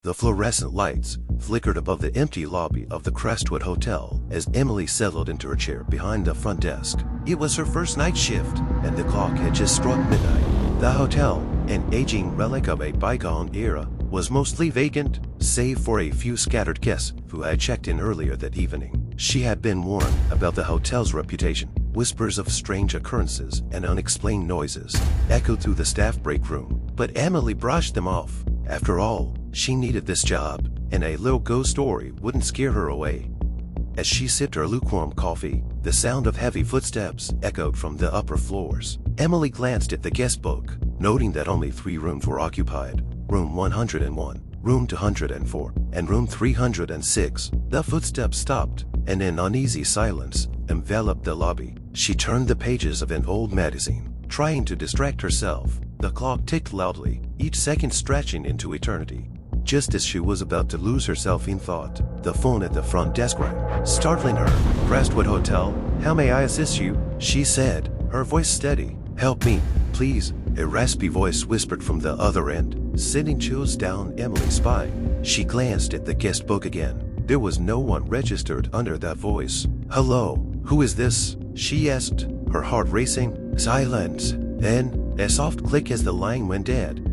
The fluorescent lights flickered above the empty lobby of the Crestwood Hotel as Emily settled into her chair behind the front desk. It was her first night shift, and the clock had just struck midnight. The hotel, an aging relic of a bygone era, was mostly vacant, save for a few scattered guests who had checked in earlier that evening. She had been warned about the hotel's reputation. Whispers of strange occurrences and unexplained noises echoed through the staff break room, but Emily brushed them off. After all, she needed this job, and a little ghost story wouldn't scare her away. As she sipped her lukewarm coffee, the sound of heavy footsteps echoed from the upper floors. Emily glanced at the guest book, noting that only 3 rooms were occupied: room 101, room 204, and room 306. The footsteps stopped, and an uneasy silence enveloped the lobby. She turned the pages of an old magazine, trying to distract herself. The clock ticked loudly, each second stretching into eternity. Just as she was about to lose herself in thought, the phone at the front desk rang, startling her. "Crestwood Hotel, how may I assist you?" she said, her voice steady. "Help me, please," a raspy voice whispered from the other end, sending chills down Emily's spine. She glanced at the guest book again. There was no one registered under that voice. "Hello, who is this?" she asked, her heart racing. Silence. Then, a soft click as the line went dead.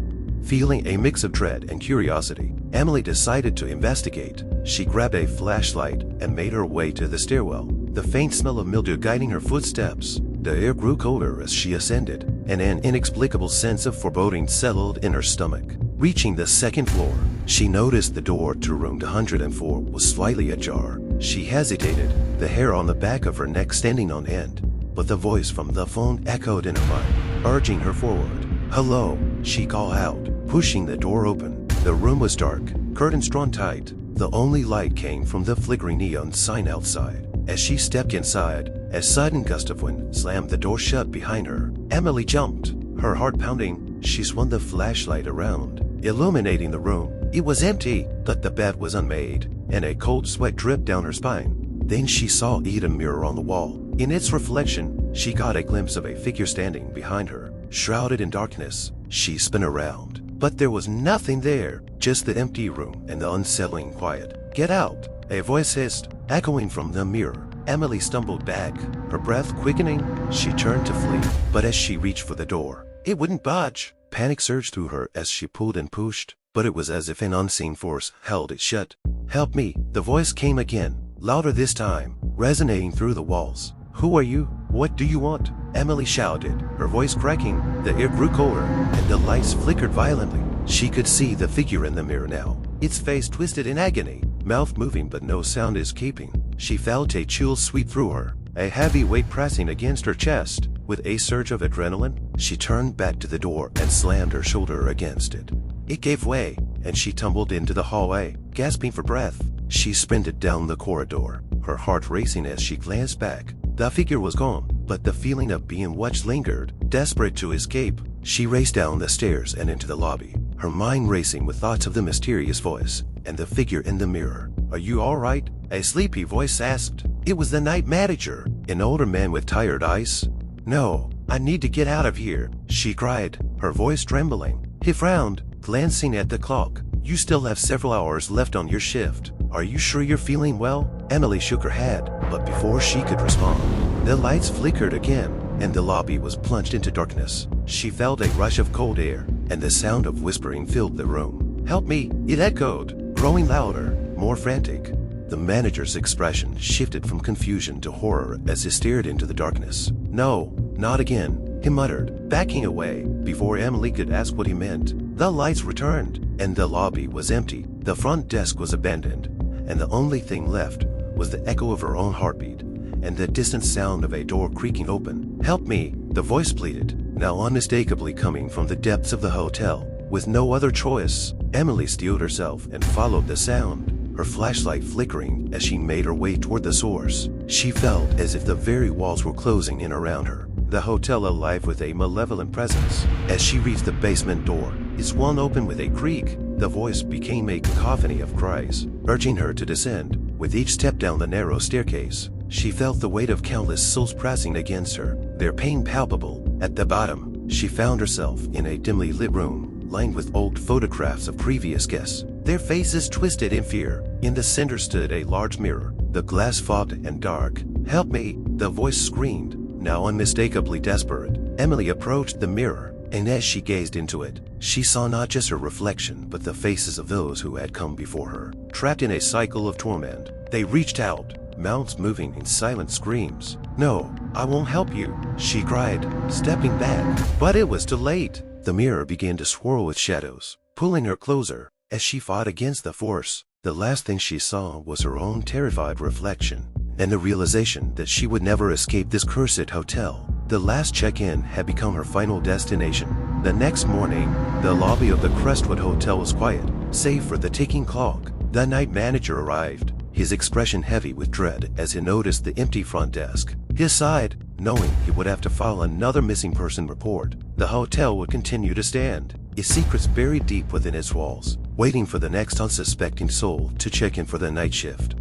Feeling a mix of dread and curiosity, Emily decided to investigate. She grabbed a flashlight and made her way to the stairwell, the faint smell of mildew guiding her footsteps. The air grew colder as she ascended, and an inexplicable sense of foreboding settled in her stomach. Reaching the second floor, she noticed the door to room 104 was slightly ajar. She hesitated, the hair on the back of her neck standing on end, but the voice from the phone echoed in her mind, urging her forward. "Hello," she called out, pushing the door open. The room was dark, curtains drawn tight. The only light came from the flickering neon sign outside. As she stepped inside, a sudden gust of wind slammed the door shut behind her. Emily jumped, her heart pounding. She swung the flashlight around, illuminating the room. It was empty, but the bed was unmade, and a cold sweat dripped down her spine. Then she saw a mirror on the wall. In its reflection, she caught a glimpse of a figure standing behind her, shrouded in darkness. She spun around, but there was nothing there, just the empty room and the unsettling quiet. "Get out," a voice hissed, echoing from the mirror. Emily stumbled back, her breath quickening. She turned to flee, but as she reached for the door, it wouldn't budge. Panic surged through her as she pulled and pushed, but it was as if an unseen force held it shut. "Help me," the voice came again, louder this time, resonating through the walls. "Who are you? What do you want?" Emily shouted, her voice cracking. The air grew colder, and the lights flickered violently. She could see the figure in the mirror now, its face twisted in agony, mouth moving but no sound escaping. She felt a chill sweep through her, a heavy weight pressing against her chest. With a surge of adrenaline, she turned back to the door and slammed her shoulder against it. It gave way, and she tumbled into the hallway, gasping for breath. She sprinted down the corridor, her heart racing as she glanced back. The figure was gone, but the feeling of being watched lingered. Desperate to escape, she raced down the stairs and into the lobby, her mind racing with thoughts of the mysterious voice and the figure in the mirror. "Are you all right?" a sleepy voice asked. It was the night manager, an older man with tired eyes. "No, I need to get out of here," she cried, her voice trembling. He frowned, glancing at the clock. "You still have several hours left on your shift. Are you sure you're feeling well?" Emily shook her head, but before she could respond, the lights flickered again, and the lobby was plunged into darkness. She felt a rush of cold air, and the sound of whispering filled the room. "Help me," it echoed, growing louder, more frantic. The manager's expression shifted from confusion to horror as he stared into the darkness. "No, not again," he muttered, backing away. Before Emily could ask what he meant, the lights returned, and the lobby was empty. The front desk was abandoned, and the only thing left was the echo of her own heartbeat and the distant sound of a door creaking open. "Help me," the voice pleaded, now unmistakably coming from the depths of the hotel. With no other choice, Emily steeled herself and followed the sound, her flashlight flickering as she made her way toward the source. She felt as if the very walls were closing in around her, the hotel alive with a malevolent presence. As she reached the basement door, it swung open with a creak. The voice became a cacophony of cries, urging her to descend. With each step down the narrow staircase, she felt the weight of countless souls pressing against her, their pain palpable. At the bottom, she found herself in a dimly lit room, lined with old photographs of previous guests. their faces twisted in fear. In the center stood a large mirror, the glass fogged and dark. "Help me," the voice screamed, now unmistakably desperate. Emily approached the mirror, and as she gazed into it, she saw not just her reflection but the faces of those who had come before her. Trapped in a cycle of torment, they reached out, mouths moving in silent screams. "No, I won't help you," she cried, stepping back. But it was too late. The mirror began to swirl with shadows, pulling her closer as she fought against the force. The last thing she saw was her own terrified reflection, and the realization that she would never escape this cursed hotel. The last check-in had become her final destination. The next morning, the lobby of the Crestwood Hotel was quiet, save for the ticking clock. The night manager arrived, his expression heavy with dread as he noticed the empty front desk. He sighed, knowing he would have to file another missing person report. The hotel would continue to stand, its secrets buried deep within its walls, waiting for the next unsuspecting soul to check in for the night shift.